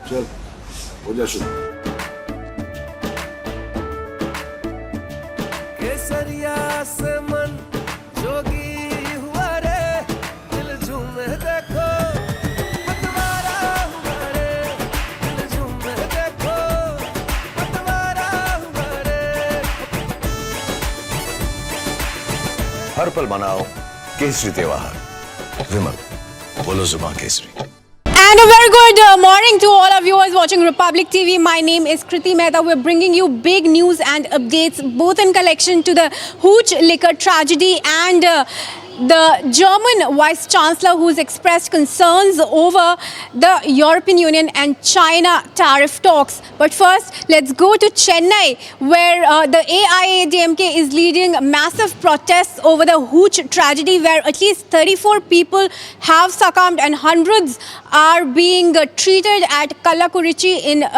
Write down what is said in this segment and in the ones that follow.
चल हो जा शुरू। केसरिया से मन जोगी हुआ रे, दिल झूमे देखो पतवारा हुआ रे, दिल झूमे देखो पतवारा हुआ रे। हर पल मनाओ केसरी त्योहार। विमल बोलो जुबान Kesari. And a very good morning to all of viewers watching Republic TV. My name is Kriti Mehta. We're bringing you big news and updates both in connection to the hooch liquor tragedy and the German Vice Chancellor who's expressed concerns over the European Union and China tariff talks. But first, let's go to Chennai, where the AIADMK is leading massive protests over the hooch tragedy, where at least 34 people have succumbed and hundreds are being treated at Kallakurichi in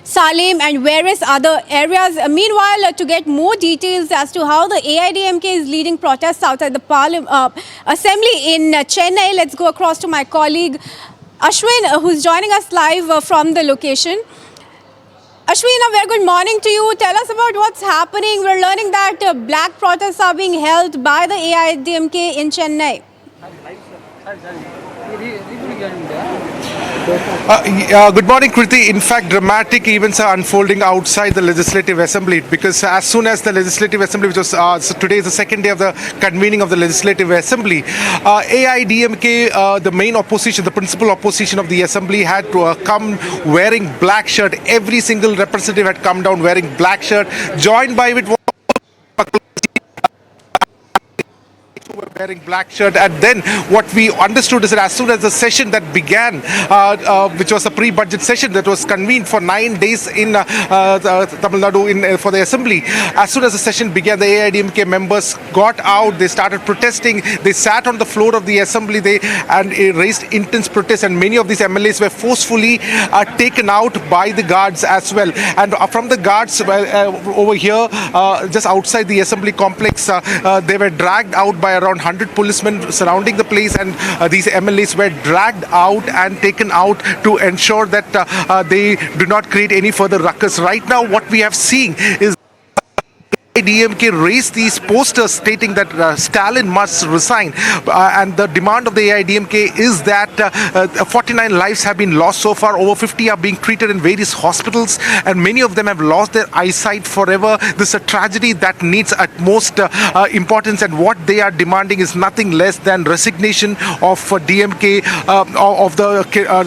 Salem and various other areas. Meanwhile, to get more details as to how the AIADMK is leading protests outside the Assembly in Chennai, let's go across to my colleague Ashwin, who's joining us live from the location. Ashwin, a very good morning to you. Tell us about what's happening. We're learning that black protests are being held by the AIADMK in Chennai. Good morning, Kriti. In fact, dramatic events are unfolding outside the Legislative Assembly, because as soon as the Legislative Assembly, which was today is the second day of the convening of the Legislative Assembly, AIADMK, the main opposition, the principal opposition of the Assembly, had to come wearing black shirt. Every single representative had come down wearing black shirt, joined by with wearing black shirt. And then what we understood is that as soon as the session that began, which was a pre-budget session that was convened for 9 days in Tamil Nadu for the assembly, as soon as the session began, the AIADMK members got out, they started protesting, they sat on the floor of the assembly, and raised intense protests, and many of these MLAs were forcefully taken out by the guards as well. And from the guards over here, just outside the assembly complex, they were dragged out by around 100 policemen surrounding the place, and these MLAs were dragged out and taken out to ensure that they do not create any further ruckus. Right now, what we have seen is AIADMK raised these posters stating that Stalin must resign, and the demand of the AIADMK is that 49 lives have been lost so far. Over 50 are being treated in various hospitals, and many of them have lost their eyesight forever. This is a tragedy that needs utmost importance, and what they are demanding is nothing less than resignation of DMK, of the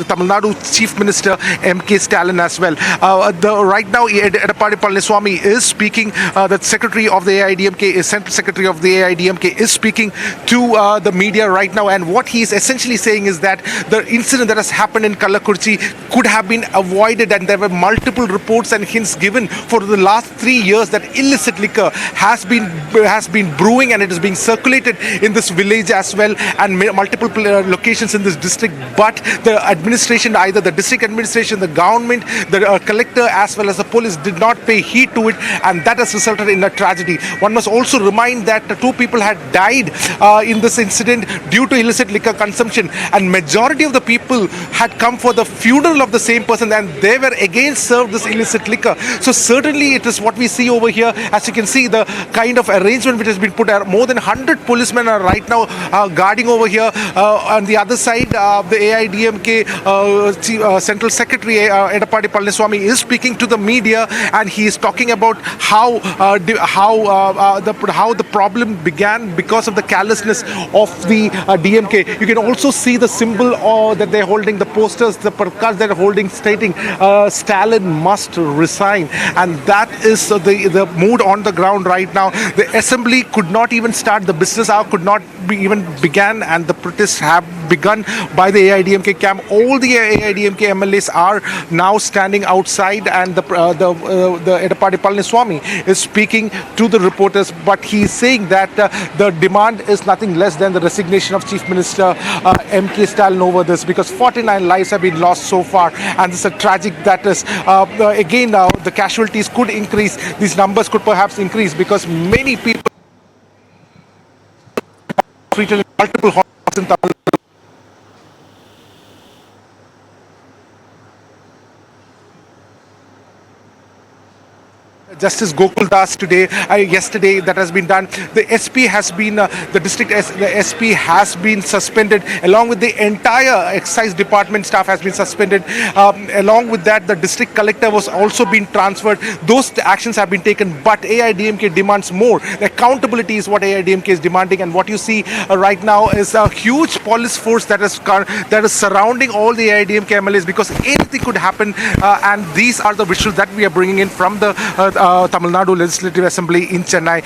Tamil Nadu Chief Minister MK Stalin as well. Right now, Edappadi Palaniswamy is speaking. The Secretary of the AIADMK, Central Secretary of the AIADMK, is speaking to the media right now, and what he is essentially saying is that the incident that has happened in Kallakurichi could have been avoided, and there were multiple reports and hints given for the last 3 years that illicit liquor has been brewing, and it is being circulated in this village as well, and multiple locations in this district. But the administration, either the district administration, the government, the collector, as well as the police, did not pay heed to it, and that has resulted in a tragedy. One must also remind that 2 people had died in this incident due to illicit liquor consumption, and majority of the people had come for the funeral of the same person, and they were again served this illicit liquor. So certainly it is what we see over here. As you can see, the kind of arrangement which has been put out, more than 100 policemen are right now guarding over here. On the other side, the AIADMK Central Secretary Edappadi Palaniswamy is speaking to the media, and he is talking about how the problem began because of the carelessness of the DMK. You can also see the symbol that they're holding, the posters, the placards they're holding stating Stalin must resign, and that is the mood on the ground right now. The assembly could not even start, the business hour could not be even began, and the protests have begun by the AIADMK camp. All the AIADMK MLAs are now standing outside, and the Edappadi Palaniswamy is speaking to the reporters, but he is saying that the demand is nothing less than the resignation of Chief Minister MK Stalin over this, because 49 lives have been lost so far, and this is a tragic that is again the casualties could increase, these numbers could perhaps increase, because many people treated in multiple hospitals in Tamil Nadu. Justice Gokul Das today, yesterday, that has been done. The SP has been, the SP has been suspended, along with the entire excise department staff has been suspended. Along with that, the district collector was also been transferred. Those actions have been taken, but AIADMK demands more. The accountability is what AIADMK is demanding, and what you see right now is a huge police force that is surrounding all the AIADMK MLAs, because anything could happen. And these are the visuals that we are bringing in from the Tamil Nadu Legislative Assembly in Chennai.